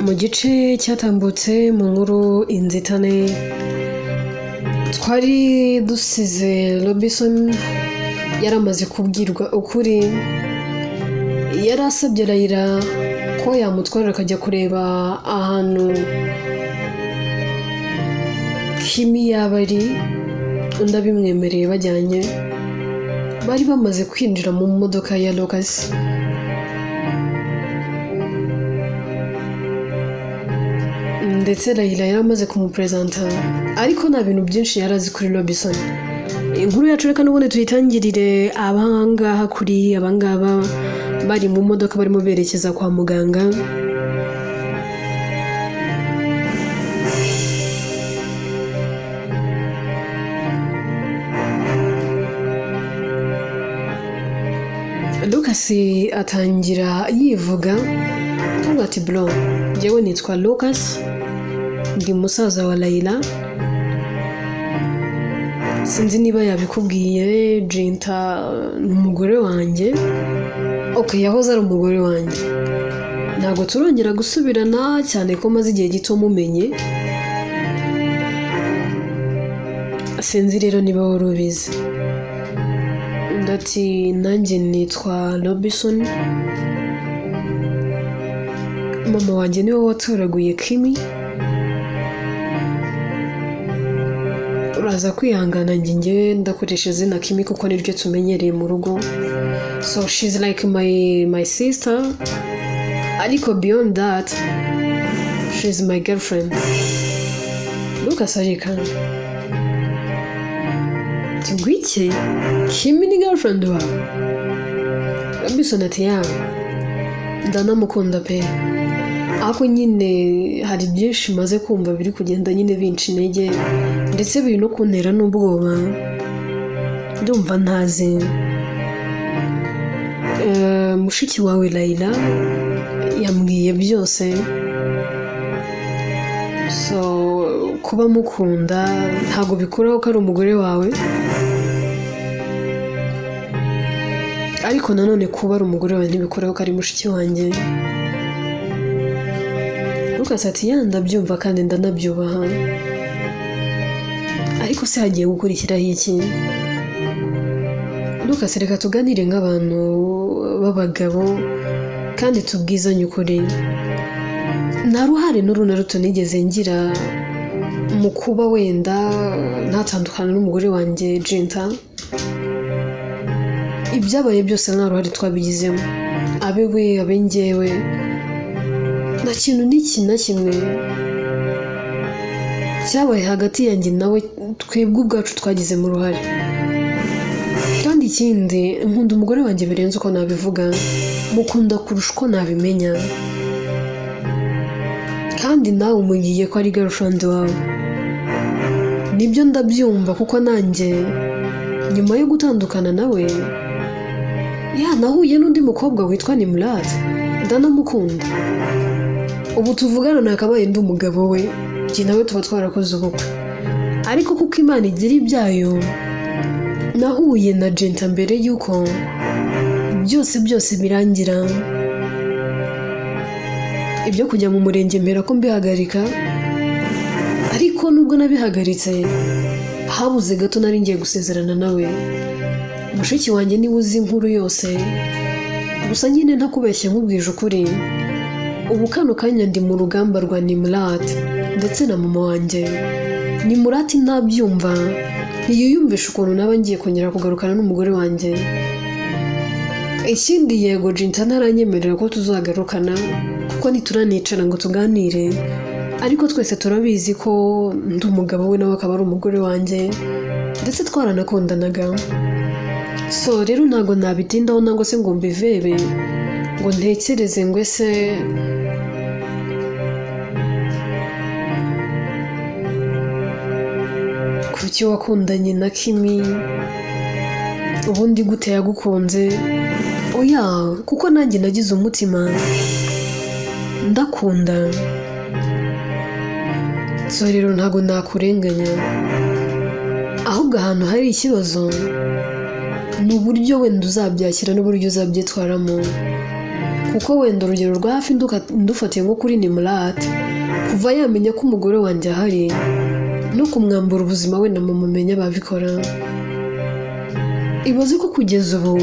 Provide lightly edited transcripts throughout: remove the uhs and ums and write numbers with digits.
mu gice cyatambutse mu nkuru inzitane twari dusize Robinson yaramaze kubwirwa ukuri yarasabye Layla ko yamutwarira akajya kureba ahantu Kimi yabari undi abimwemereye bajyanye bari bamaze kwinjira mu modoka ya Lucas ndetse Layla yaramaze kumupresenta ariko nta bintu byinshi yarazi kuri Robinson. Inkuru yacu reka n'ubundi tuyitangirire abangaha kuri abangaba bari mu modoka barimo berekeza kwa muganga. Lucas atangira yivuga tuvuga ati bro jewe nitwa Lucas ndi musaza wa Layla sinzi niba yabikubwiye Jinta n'umugore wanjye yahoze ari umugore wanjye ntabwo turongera gusubirana cyane ko maze igihe gito mumenye sinzi rero niba wari ubizi ndati nanjye nitwa Robinson mama wanjye niwe watoraguye Kimi uraza kwihangana njye ndakoresha izina Kimi kuko niryo tumenyereye mu rugo so she's like my sister ariko beyond that she's my girlfriend. Lucas arikana tigwike Kimi ni girlfriend wawe Robinson ati ya ndanamukunda pe ako nyine hari byinshi maze kumva biri kugenda nyine binci intege ndetse biri no kuntera n'ubwoba ndumva ntazi mushiki wawe Layla yambwiye byose so kuba mukunda ntago bikuraho ko ari umugore wawe ariko nanone kuba ari umugore wawe ntibikuraho ko ari mushiki wanjye. Lucas ati ndabyumva kandi ndanabyubaha ariko se hagiye gukurikiraho iki? Lucas reka tuganire nk'abantu b'abagabo kandi tubwizanye ukuri nta ruhare n'uruna ruto nigeze ngira mu kuba wenda ntatandukana n'umugore wanjye Jinta ibyabaye byose nta ruhare twabigizemo abe we abe njyewe nta kintu n'iki na kimwe cyabaye hagati yanjye nawe twebwe ubwacu twagize mu ruhare kandi ikindi nkunda umugore wanjye birenze uko nabivuga mukunda kurusha uko nabimenya kandi nawe umugiye ko ari girlfriend wawe nibyo ndabyumva kuko nanjye nyuma yo gutandukana nawe nahuye n'undi mukobwa witwa Nimrod ndanamukunda ubu tuvugana nakabaye ndi umugabo we njye nawe tuba twarakoze ubukwe ariko kuko Imana igira ibyayo nahuye na Jinta mbere yuko byose birangira ibyo kujya mu murenge mpera ko mbihagarika ariko nubwo nabihagaritse habuze gato nari ngiye gusezerana nawe mushiki wanjye niwe uzi inkuru yose gusa nyine ntakubeshye nkubwije ukuri ubu kano kanya ndi mu rugamba rwa Nimrod ndetse na mama wanjye Nimrod ntabyumva ntiyiyumvisha ukuntu naba ngiye kongera kugarukana n'umugore wanjye ikindi yego Jinta ntaranyemerera ko tuzagarukana kuko ntituranicara ngo tuganire ariko twese turabizi ko ndi umugabo we nawe akaba ari umugore wanjye ndetse twaranakundanaga so rero ntago nabitindaho nangwa se ngo mbivebe ngo ntekereze ngo ese kuki wakundanye na Kimi ubundi gute yagukunze kuko nanjye nagize umutima ndakunda so rero ntago nakurenganya ahubwo ahantu hari ikibazo ni uburyo wenda uzabyakira n'uburyo uzabyitwaramo kuko wenda urugero rwa hafi ndufatiye nko kuri Nimrat kuva yamenya ko umugore wanjye ahari no kumwambura ubuzima we na mama menya babikora. Ibaze ko kugeza ubu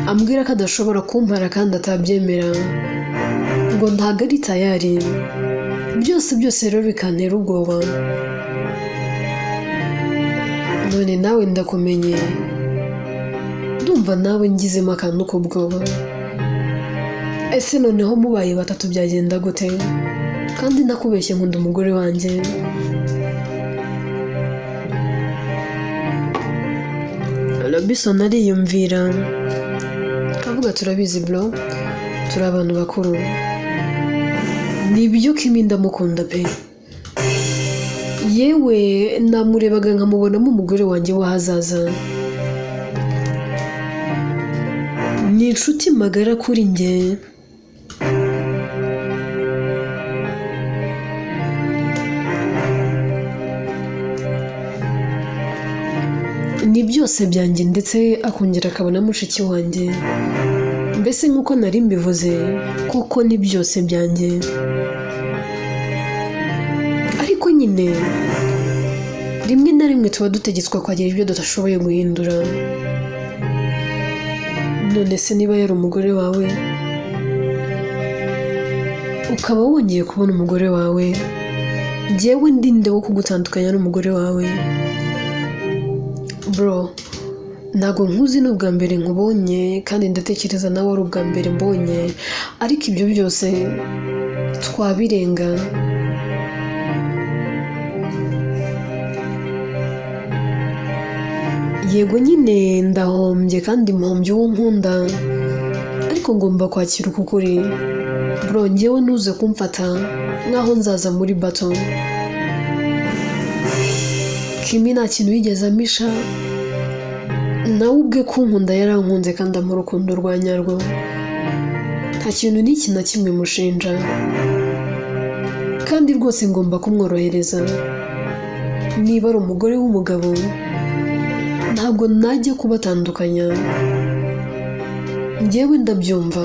ambwira ko adashobora kumpara kandi atabyemera ngo ntago ari tayari. Byose rero bikantera ubwoba. None nawe ndakumenye, ndumva nawe ngizemo akantu k'ubwoba. Ese noneho mubaye batatu byagenda gute? Kandi nakubeshye nkunda umugore wanjye. Robinson ariyumvira kavuga turabizi bro, turi abantu bakuru. Nibyo Kimi ndamukunda pe. Yewe namurebaga nkamubonamo umugore wanjye w'ahazaza. Ni inshuti magara kuri njye. Ni byose byanjye ndetse akongera akabona mushiki wanjye. Mbese nk'uko nari mbivuze kuko ni byose byanjye. Ariko nyine rimwe na rimwe tuba dutegetswe kwagira ibyo tudashoboye guhindura. None se niba yari umugore wawe ukaba wongeye kubona umugore wawe, njyewe ndinde wo kugutandukanya n'umugore wawe? Bro, ntago nkuzi n'ubwa mbere nkubonye kandi ndatekereza nawe ari ubwa mbere mbonye, ariko ibyo byose twabirenga. Yego nyine ndahombye kandi mpombye uwo nkunda, ariko ngomba kwakira uko kuri. Bro, njyewe ntuze kumfata nkaho nzaza muri bato. Kimi nta kintu yigeze amisha, nawe ubwe kunkunda yarankunze kandi ampa urukundo rwa nyarwo. Nta kintu n'iki na kimwe mushinja, kandi rwose ngomba kumworohereza. Niba ari umugore w'umugabo ntabwo najya kubatandukanya. Njyewe ndabyumva,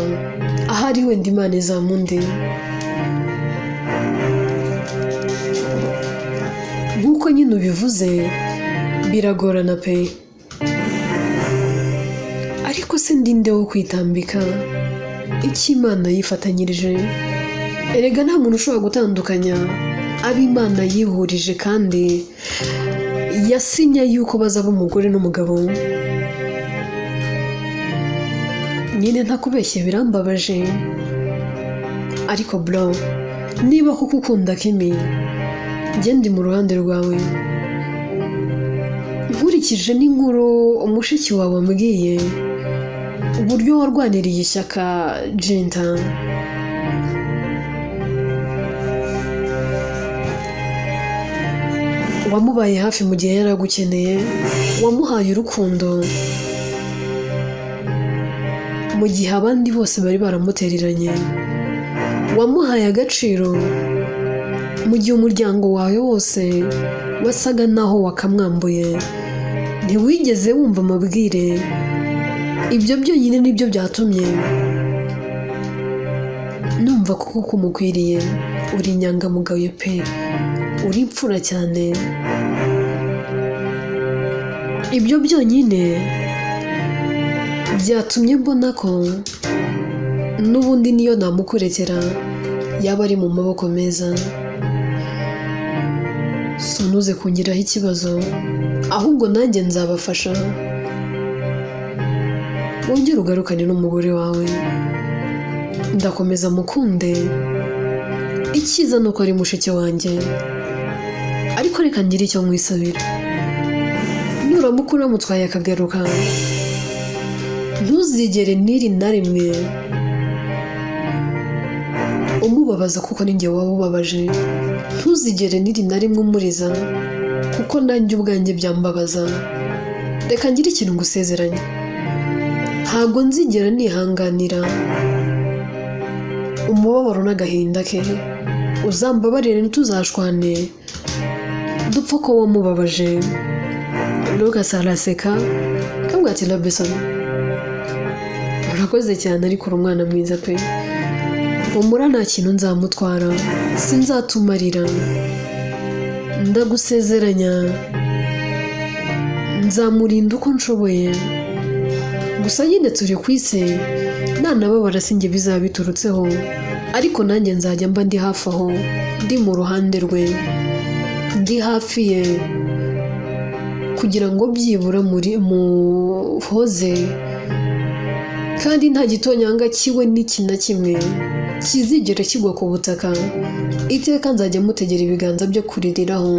ahari wenda Imana izamundi. Nk'uko nyine ubivuze biragorana pe, ariko se ndinde wo kwitambika icyo Imana yifatanyirije. Erega nta muntu ushobora gutandukanya abo Imana yihurije kandi yasinya yuko bazaba umugore n'umugabo. Nyine ntakubeshye birambabaje, ariko bro, niba kuko ukunda Kimi, njye ndi mu ruhande rwawe. Nkurikije n'inkuru umushiki wawe ambwiye, uburyo warwaniriye ishyaka Jinta, wamubaye hafi mu gihe yari agukeneye, wamuhaye urukundo mu gihe abandi bose bari baramutereranye, wamuhaye agaciro mu gihe umuryango wawe wose wasaga naho wakamwambuye. Ntiwigeze wumva amabwire. Ibyo byonyine nibyo byatumye numva kuko kumukwiriye. Uri inyangamugayo pe, uri imfura cyane. Ibyo byonyine byatumye mbona ko n'ubundi niyo namukurekera yaba ari mu maboko meza. So ntuze kungiraho ikibazo, ahubwo nanjye nzabafasha. Wongere ugarukane n'umugore wawe, ndakomeza mukunde. Icyiza ni uko ari mushiki wanjye, ariko reka ngire icyo nkwisabira. Nuramuka uramutwaye akagaruka, ntuzigere n'iri na rimwe umubabaza kuko ninjye waba ubabaje. Ntuzigere n'iri na rimwe umuriza kuko nanjye ubwanjye byambabaza. Reka ngire ikintu ngusezeranye, ntabwo nzigera nihanganira umubabaro n'agahinda ke. Uzambabarire ntituzashwane dupfa ko wamubabaje. Lucas araseka kavuga ati Robinson, urakoze cyane ariko uri umwana mwiza pe. umura nta kintu nzamutwara, sinzatumarira, ndagusezeranya nzamurinda uko nshoboye. Gusa nyine turi ku isi, nanababara sinjye bizaba biturutseho, ariko nanjye nzajya mba ndi hafi aho, ndi mu ruhande rwe, ndi hafi ye, kugira ngo byibura muhoze, kandi nta gitonyanga kiwe n'iki na kimwe kizigera kigwa ku butaka. Iteka nzajya mutegera ibiganza byo kuririraho,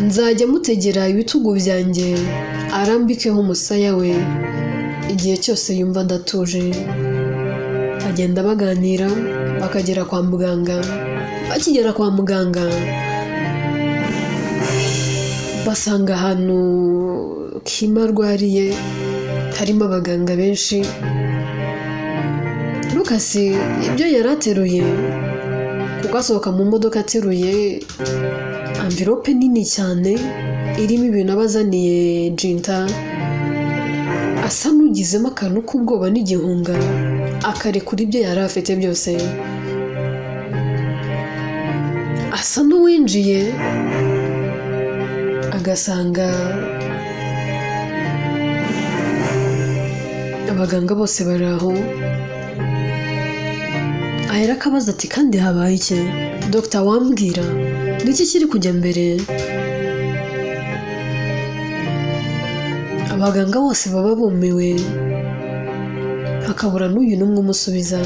nzajya mutegera ibitugu byanjye arambikeho umusaya we igihe cyose yumva ndatuje. Bagenda baganira bakagera kwa muganga. Bakigera kwa muganga basanga ahantu Kima arwariye harimo abaganga benshi. Lucas ibyo yari ateruye, kuko asohoka mu modoka ateruye envelope nini cyane irimo ibintu abazaniye Jinta, asa n'ugizemo akantu k'ubwoba n'igihunga, akarekura ibyo yari afite byose. Asa n'uwinjiye agasanga abaganga bose bari aho. Ahera akabaza ati kandi habaye iki? Dr. wambwira niki kiri kujya mbere? Abaganga bose baba bumiwe, hakabura n'uyu n'umwe umusubiza.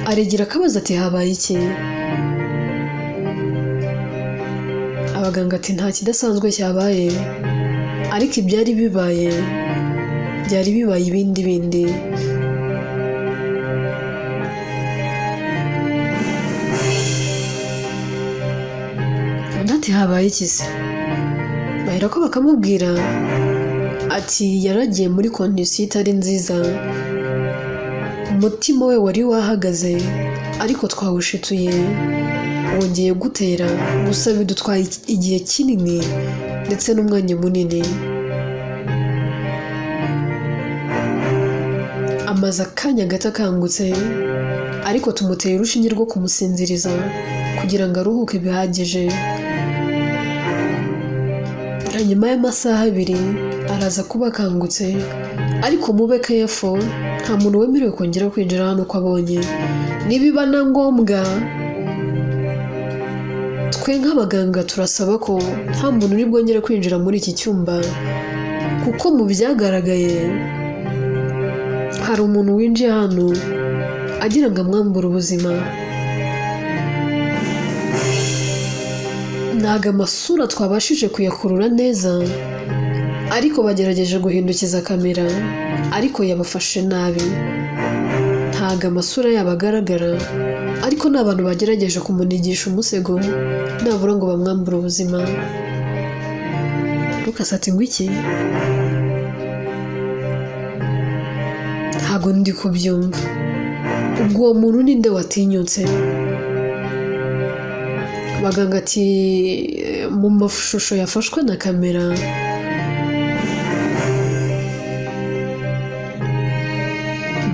Aregera akabaza ati habaye iki? Abaganga ati nta kidasanzwe cyabaye, ariko ibyari bibaye byari bibaye ibindi bindi. Ati habaye iki se? Bahera ko bakamubwira ati yaragiye muri kondisiyo itari nziza, umutima we wari wahagaze ariko twawushituye, wongeye gutera, gusa bidutwaye igihe kinini ndetse n'umwanya munini. Amaze akanya gato akangutse, ariko tumuteye urushinge rwo kumusinziriza kugira ngo aruhuke bihagije. Nyuma y'amasaha 2 araza kuba akangutse, ariko mube careful, nta muntu wemerewe kongera kwinjira hano uko abonye. Nibiba na ngombwa, twe nk'abaganga turasaba ko nta muntu uri bwongere kwinjira muri iki cyumba, kuko mu byagaragaye hari umuntu winjiye hano agira ngo amwambure ubuzima. Ntago amasura twabashije kuyakurura neza, ariko bagerageje guhindukiza kamera, ariko yabafashe nabi. Ntago amasura yabo agaragara, ariko n'abantu bagerageje kumunigisha umusego nabura ngo bamwambure ubuzima. Lucas ati ngo iki? Ntago ndi kubyumva. Ubwo uwo muntu ninde watinyutse? Abaganga ati mu mashusho yafashwe na kamera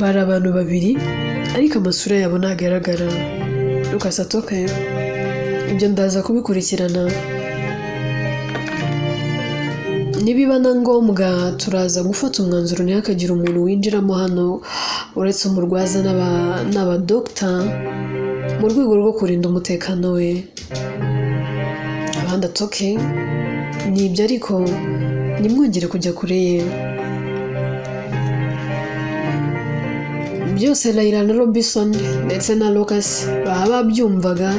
bari abantu 2, ariko amasura yabo ntagaragara. Lucas atoke, ibyo ndaza kubikurikirana, nibiba na ngombwa turaza gufata umwanzuro ntihakagira umuntu winjiramo hano uretse umurwaza n'abadokita, mu rwego rwo kurinda umutekano we. Abandi atoke, nibyo ariko nimwongere kujya kure ye. Byose Layla na Robinson ndetse na Lucas baba babyumvaga.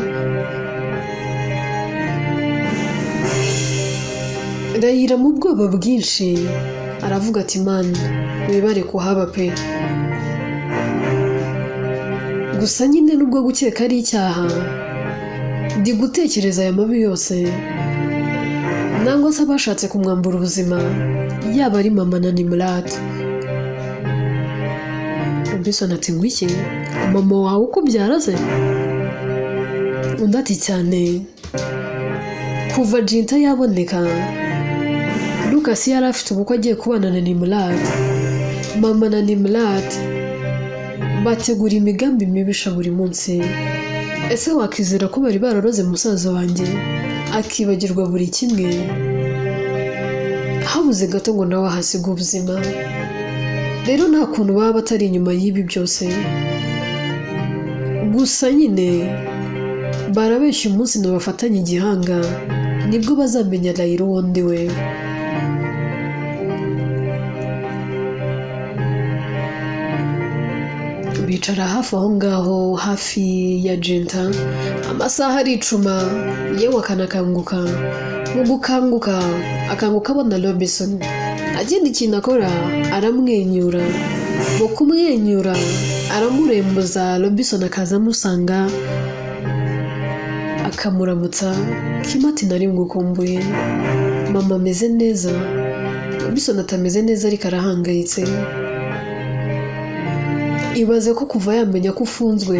Layla mu bwoba bwinshi aravuga ati man, wibare kuhaba pe. Gusa nyine nubwo gukeka ari icyaha, ndi gutekereza aya mabi yose, nangwa se abashatse kumwambura ubuzima, yaba ari mama na Nimrat. Robinson ati ngo iki? Mama wawe ukubyara se? Undi ati cyane, kuva Jinta yaboneka, Lucas yari afite ubukwe agiye kubana na Nimrat. Mama na Nimrat bategura imigambi mibisha buri munsi. Ese wakizera ko bari bararoze musaza wanjye akibagirwa buri kimwe? Habuze gato ngo nawe ahasiga ubuzima. Rero nta kuntu baba batari inyuma y'ibi byose. Gusa nyine barabeshya umunsi nabafatanye igihanga nibwo bazamenya Layla uwo ndi we. Bicara hafi aho ngaho hafi ya Jinta, amasaha aricuma yewe akanakanguka. Mu gukanguka akanguka abona Robinson agenda ikintu akora aramwenyura. Mu kumwenyura aramurembuza. Robinson akaza amusanga akamuramutsa. Kimati nari ngukumbuye, mama ameze neza. Robinson atameze neza ariko arahangayitse. Ibaze ko kuva yamenya ko ufunzwe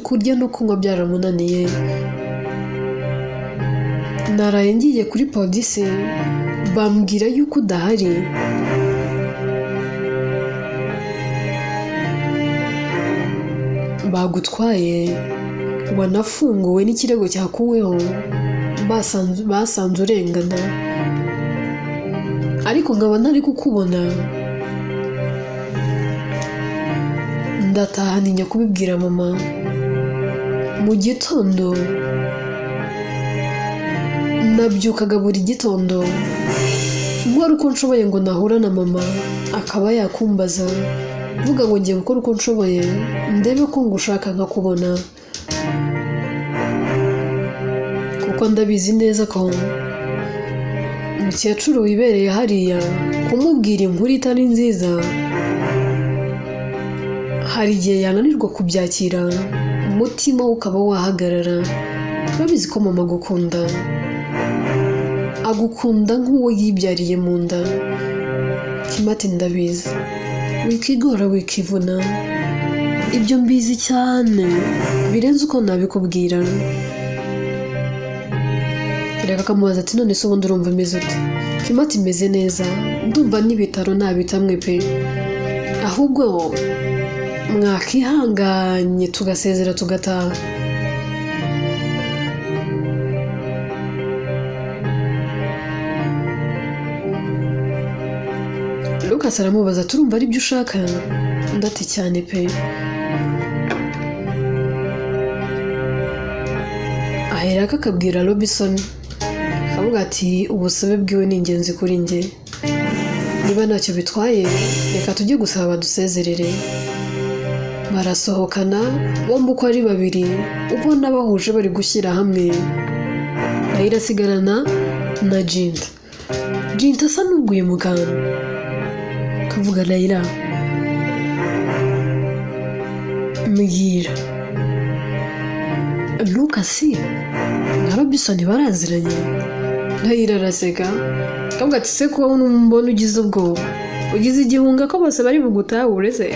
kurya no kunywa byaramunaniye. Naraye ngiye kuri polisi bambwira yuko udahari. Bagutwaye wanafunguwe n'ikirego cyakuweho, basanze urengana. Ariko nkaba ntari kukubona. Ndataha ntinya kubibwira mama. Mu gitondo nabyukaga buri gitondo nkora uko nshoboye ngo nahura na mama akaba yakumbaza, vuga ngo ngiye gukora uko nshoboye ndebe ko ngushaka nkakubona, kuko ndabizi neza ko umukecuru wibereye hariya kumubwira inkuru itari nziza hari igihe yananirwa kubyakira, umutima we ukaba wahagarara. Urabizi ko mama agukunda nk'uwo yibyariye mu nda. Kimati ndabizi, wikigora wikivuna. Ibyo mbizi cyane birenze uko nabikubwira. Reka kamubaza ati none se ubundi urumva umeze ute? Kimati meze neza, ndumva n'ibitaro nabitamwe pe, ahubwo mwakihanganye tugasezera tugataha. Lucas aramubaza turumva ari byo ushaka? Ndati cyane pe. Aherako akabwira Robinson akavuga ati ubusabe bwiwe ni ingenzi kuri njye, niba ntacyo bitwaye reka tujye gusaba badusezerere. Barasohokana bombi uko ari babiri, ubona bahuje bari gushyira hamwe. Layla asigarana na Jinta. Jinta asa n'uguye mu kantu kavuga Layla mbwira, Lucas na Robinson baraziranye? Layla araseka akavuga ati se kuba mbona ugize ubwoba, ugize igihunga ko bose bari bugutahure se?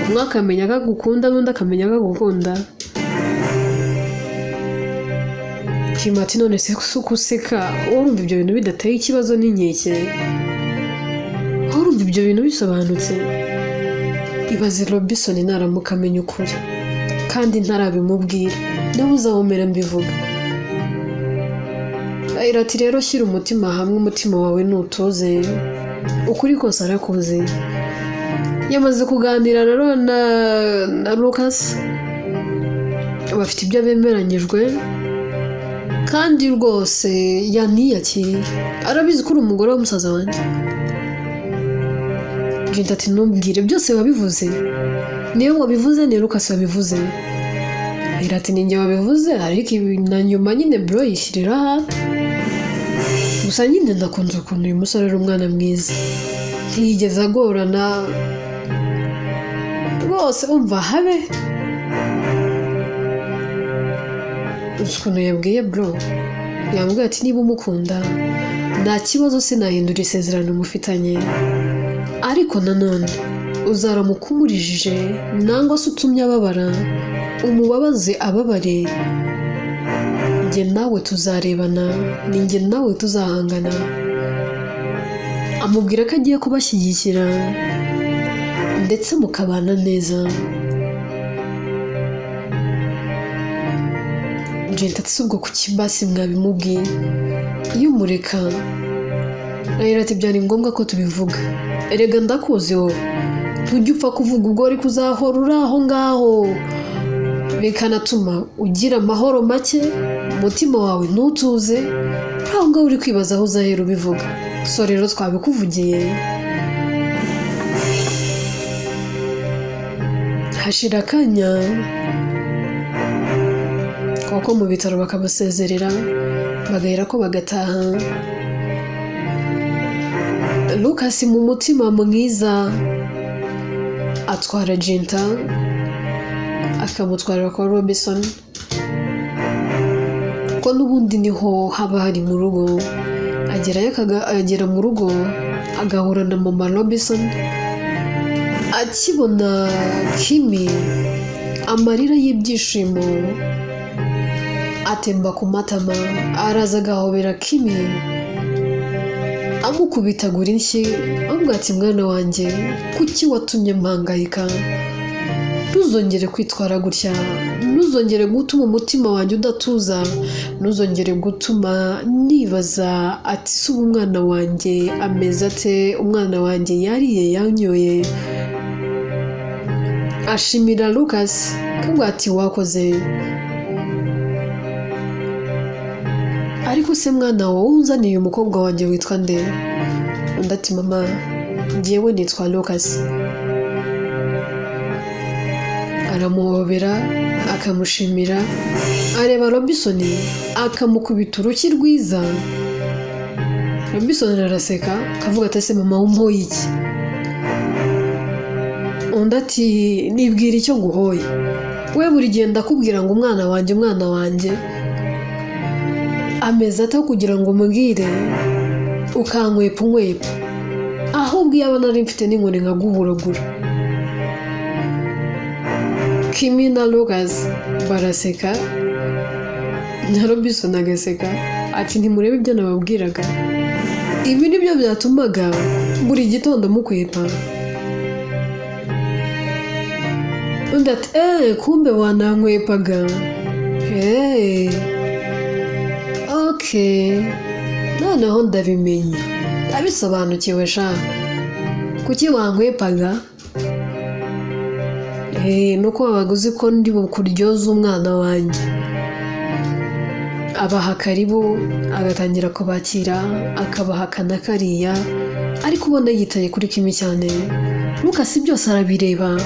Umwe akamenya ko agukunda n'undi akamenya ko agukunda. Kimati none se kuseka urumva ibyo bintu bidateye ikibazo n'inkeke? Urumva ibyo bintu bisobanutse? Ibaze Robinson naramuka amenya ukuri kandi ntarabimubwira, nawe uzahomera mbivuga. Layla ati rero shyira umutima hamwe, umutima wawe nutuze, ukuri kose arakuzi. Yamaze kuganira rero na Lucas, bafite ibyo bemeranyijwe kandi rwose yaniyakiriye. Arabizi ko uri umugore wa musaza wanjye. Jinta ati ntumbwire byose wabivuze? Niyo wabivuze ni Lucas wabivuze? Layla ati ninjye wabivuze, ariko ibi na nyuma nyine bro yishyirira hano. Gusa nyine ndakunze ukuntu uyu musore ari umwana mwiza, ntiyigeze agorana rwose, umva habe. Ukuntu yabwiye bro, yambwiye ati niba umukunda nta kibazo sinahindura isezerano mufitanye, ariko nanone uzaramuka umurijije nangwa se utumye ababara umubabaze ababare, njye nawe tuzarebana, ni njye nawe tuzahangana. Amubwira ko agiye kubashyigikira ndetse mukabana neza. Jenta ati ubwo kuki basi mwabimubwiye? Iyo umureka Raila ati byari ngombwa ko tubivuga. Erega ndakuzi wowe ntujya upfa kuvuga ubwo uri kuzahora uri aho ngaho, bikanatuma ugira amahoro make, umutima wawe ntutuze, aho ngaho uri kwibaza aho uzahera ubivuga. So rero twabikuvugiye. Hashira akanya kuko mu bitaro bakabasezerera bagahera ko bagataha. Lucas mu mutima mwiza atwara Jenta akamutwarira kwa Robinson, ko n'ubundi niho haba hari mu rugo. Agera mu rugo agahura na mama Robinson. Akibona Kimi amarira y'ibyishimo atemba ku matama, araza agahobera Kimi amukubitagura inshyi amubwira ati mwana wanjye kuki watumye mpangayika, ntuzongere kwitwara gutya, ntuzongere gutuma umutima wanjye udatuza, ntuzongere gutuma nibaza ati se umwana wanjye ameze ate, umwana wanjye yariye yanyoye. Ashimira Lucas kumubwira ati wakoze, ariko se mwana wowe unzaniye umukobwa wanjye witwa nde? Undi ati mama njyewe nitwa Lucas. Aramuhobera akamushimira, areba Robinson akamukubita urushyi rwiza. Robinson araseka akavuga ati ese mama umpoye iki? Undi ati nibwira icyo nguhoye, we buri gihe ndakubwira ngo umwana wanjye ameze ate kugira ngo umubwire ukankwepa ahubwo iyo abona ari mfite n'inkoni nkaguhuragura. Kimi na Lucas baraseka na Robinson agaseka ati ntimurebe ibyo nababwiraga, ibi nibyo byatumaga buri gitondo mukwepa. Undi ati kumbe wanankwepaga. Okay, noneho ndabimenye, ndabisobanukiwe sha. Kuki wankwepaga? Nuko wabaga uzi ko ndi bukuryoza umwana wanjye. Abaha karibu agatangira kubakira, akabahakana kariya, ariko ubona yitaye kuri Kimi cyane. Lucas byose arabireba,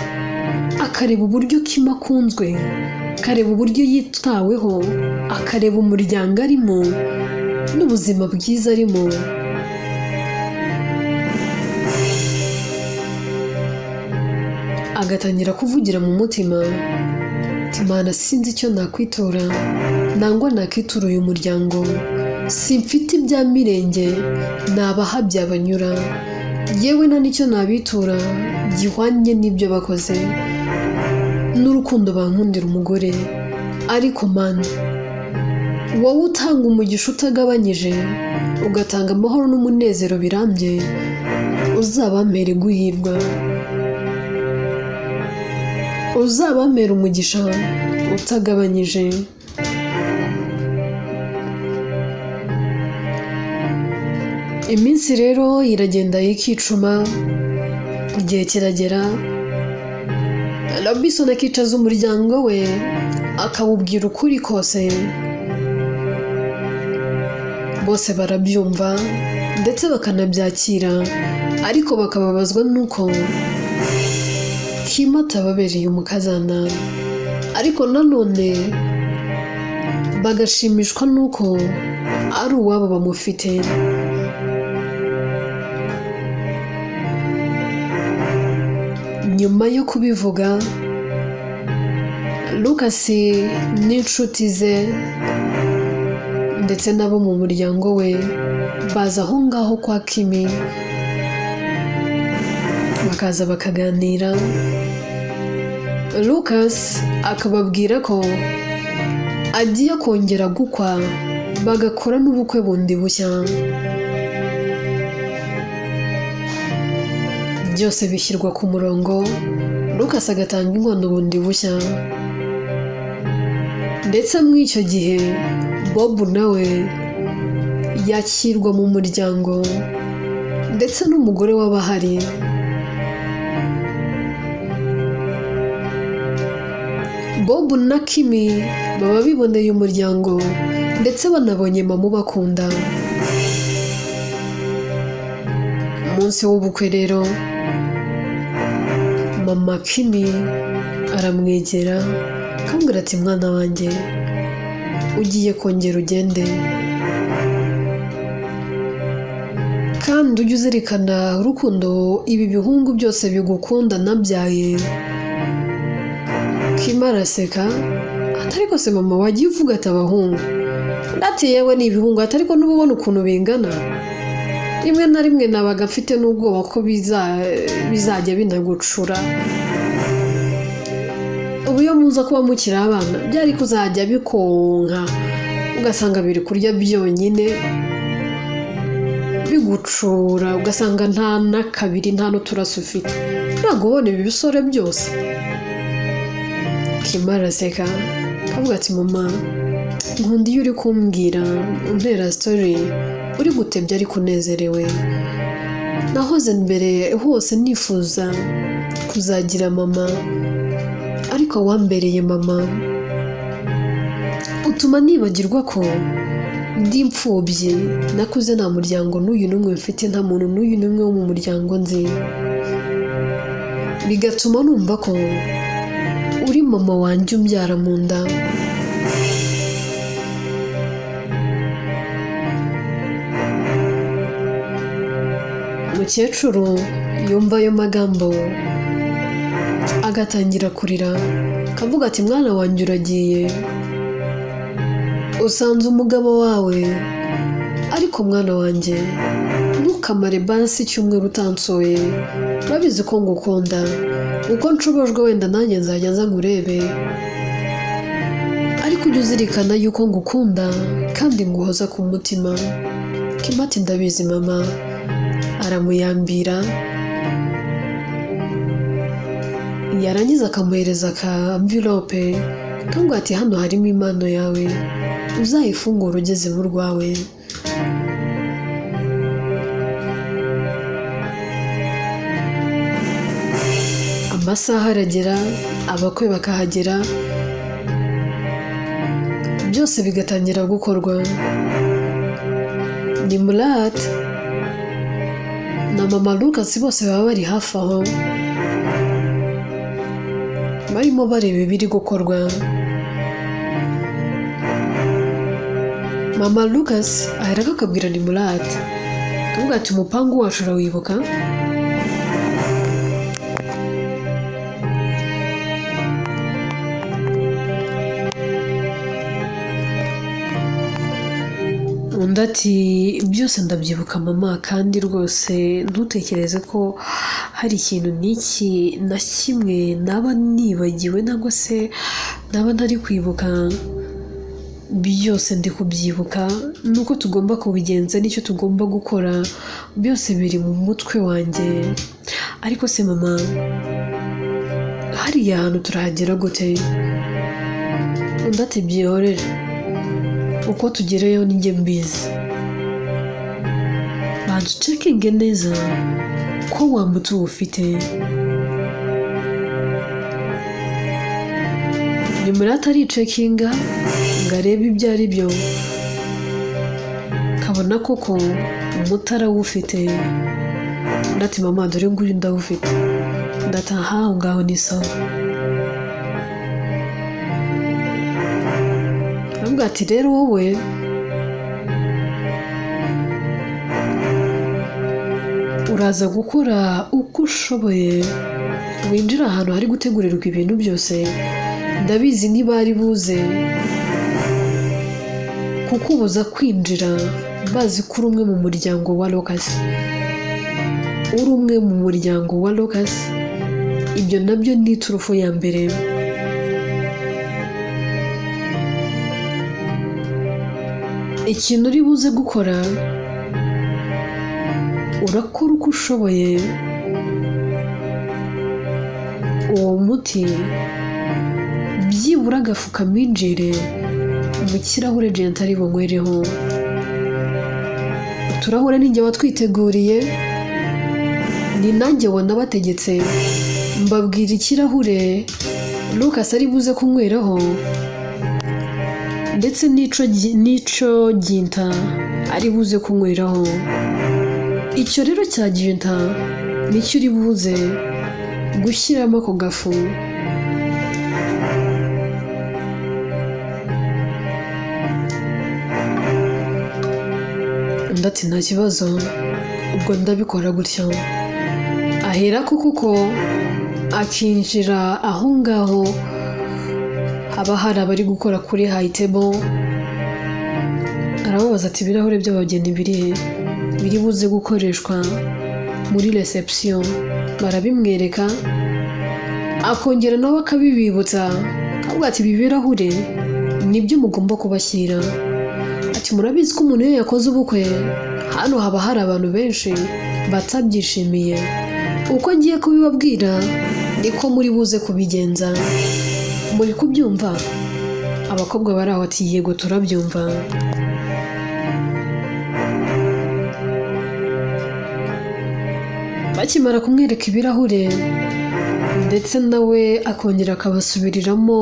akareba uburyo Kimi akunzwe, akareba uburyo yitaweho, akareba umuryango arimo n'ubuzima bwiza arimo. Agatangira kuvugira mu mutima ati Mana sinzi icyo nakwitura, nangwa nakitura uyu muryango, simfite ibya mirenge nabaha byabanyura, yewe nta n'icyo nabitura gihwanye n'ibyo bakoze, n'urukundo bankundira umugore. Ariko Mana wowe utanga umugisha utagabanyije, ugatanga amahoro n'umunezero birambye, uzabampere guhirwa, uzabampere umugisha utagabanyije. Iminsi rero iragenda yikicuma, igihe kiragera Robinson akicaza umuryango we akawubwira ukuri kose. Bose barabyumva ndetse bakanabyakira, ariko bakababazwa nuko Kimi atababereye umukazana, ariko nanone bagashimishwa nuko ari uwabo bamufite. Nyuma yo kubivuga, Lucas n'inshuti ze ndetse nabo mu muryango we baza aho ngaho kwa Kimi, bakaza bakaganira. Lucas akababwira ko agiye kongera gukwa bagakora n'ubukwe bundi bushya. byose bishyirwa ku murongo. Lucas agatanga inkwano bundi bushya. Ndetse muri icyo gihe Bob nawe yakirwa mu muryango ndetse n'umugore w'abahari. Bob na Kimi baba biboneye umuryango ndetse banabonye mama ubakunda. Umunsi w'ubukwe rero mama Kimi aramwegera akamubwira ati mwana wanjye ugiye kongera ugende kandi ujye uzirikana urukundo ibi bihungu byose bigukunda nabyaye. Kimi araseka atari ko se mama wagiye uvuga ati abahungu ndati yewe ni ibihungu atari ko n'ububona ukuntu bingana. Rimwe na rimwe nabaga mfite n'ubwoba ko bizajya binagucura. Ubu iyo muza kuba mukiri abana byari kuzajya bikonka ugasanga biri kurya byonyine bigucura ugasanga nta n'akabiri nta n'uturaso ufite. Ntabwo ubona ibi bisore byose. Kimi araseka akavuga ati mama nkunda iyo uri kumbwira untera story uri gutebya ariko unezerewe. Nahoze mbere hose nifuza kuzagira mama ariko wambereye mama utuma nibagirwa ko ndi imfubyi nakuze nta muryango n'uyu n'umwe mfite nta muntu n'uyu n'umwe wo mu muryango nzi bigatuma numva ko uri mama wanjye umbyara mu nda. Umukecuru yumva ayo magambo agatangira kurira akavuga ati mwana wanjye uragiye usanze umugabo wawe ariko mwana wanjye ntukamare bansi icyumweru utansoye urabizi ko ngukunda uko nshobojwe wenda nanjye nzajya nza nkurebe ariko ujye uzirikana yuko ngukunda kandi nguhoza ku mutima. Kimi ati ndabizi mama. Aramuyambira yarangiza akamuhereza ka envelope kandi ati hano harimo impano yawe uzayifungura ugeze mu rwawe. Amasaha aragera abakwe bakahagera byose bigatangira gukorwa. Ni Murat na mama Lucas bose baba bari hafi aho barimo bareba ibiri gukorwa. Mama Lucas ahera akabwira ni Murat akavuga ati umupangu wacu urawibuka? Undi ati byose ndabyibuka mama kandi rwose ntutekereze ko hari ikintu n'iki na kimwe naba nibagiwe nangwa se naba ntari kwibuka. Byose ndi kubyibuka nuko tugomba kubigenza nicyo tugomba gukora byose biri mu mutwe wanjye. Ariko se mama hariya hantu turahagera gute? Undi ati byihorere uko tugereyo ninjye mbizi bantu cekinge neza ko wa mutu ufite. Ni Murat aricekinga ngo arebe ibyo ari byo kabona koko umutara wufite. Ndati mama dore nguyu ndawufite. Ndataha aho ngaho ni sawa. Avuga ati rero wowe uraza gukora uko ushoboye winjira ahantu hari gutegurirwa ibintu byose. Ndabizi ntibari buze kukubuza kwinjira bazi ko uri umwe mu muryango wa Lucas. Uri umwe mu muryango wa Lucas ibyo nabyo ni turufu ya mbere. Ikintu uri buze gukora urakora uko ushoboye uwo muti byibura agafu kaminjire mu kirahure Jenta ari bunywereho. Uturahure ninjye watwiteguriye, ni nanjye wanabategetse, mbabwira ikirahure Lucas ari buze kunyweraho ndetse n'ico Jenta ari buze kunyweraho. Icyo rero cya Jenta nicyo uri buze gushyiramo ako gafu. Ndati nta kibazo, ubwo ndabikora gutyo. Ahera kuko akinjira aho ngaho haba hari abari gukora kuri high table, arababaza ati ibirahure by'abageni birihe, biri buze gukoreshwa muri reception. Barabimwereka, akongera nawe akabibibutsa, akavuga ati ibi birahure nibyo mugomba kubashyira. Ati murabizi ko umuntu iyo yakoze ubukwe hano haba hari abantu benshi batabyishimiye, uko ngiye kubibabwira niko muri buze kubigenza. Muri kubyumva? Abakobwa bari aho ati yego turabyumva. Bakimara kumwereka ibirahure ndetse nawe akongera akabasubiriramo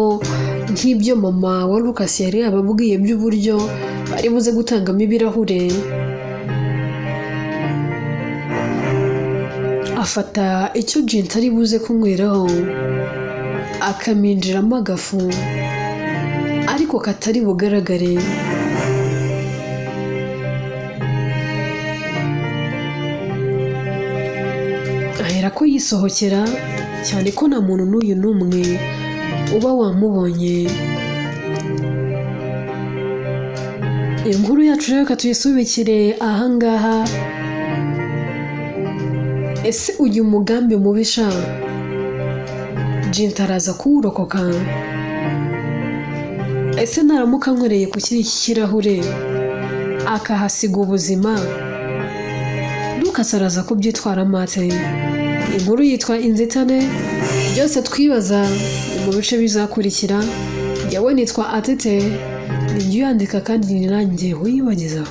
nk'ibyo mama wa Lucas yari yababwiye by'uburyo bari buze gutangamo ibirahure, afata icyo Jenta ari buze kunyweraho akaminjiramo agafu ariko katari bugaragare. Ahera ko yisohokera, cyane ko nta muntu n'uyu n'umwe uba wamubonye. Inkuru yacu rero tuyisubikire ahangaha. Ese uyu mugambi mubisha Jenta araza kuwurokoka? Ese naramuka nkoreye ku kirahure akahasiga ubuzima, Lucas araza kubyitwaramo ate? Inkuru yitwa Inzitane, byose twibaza mu bice bizakurikira. Yawe nitwa Atete, ni njye uyandika kandi ni nanjye uyibagezaho.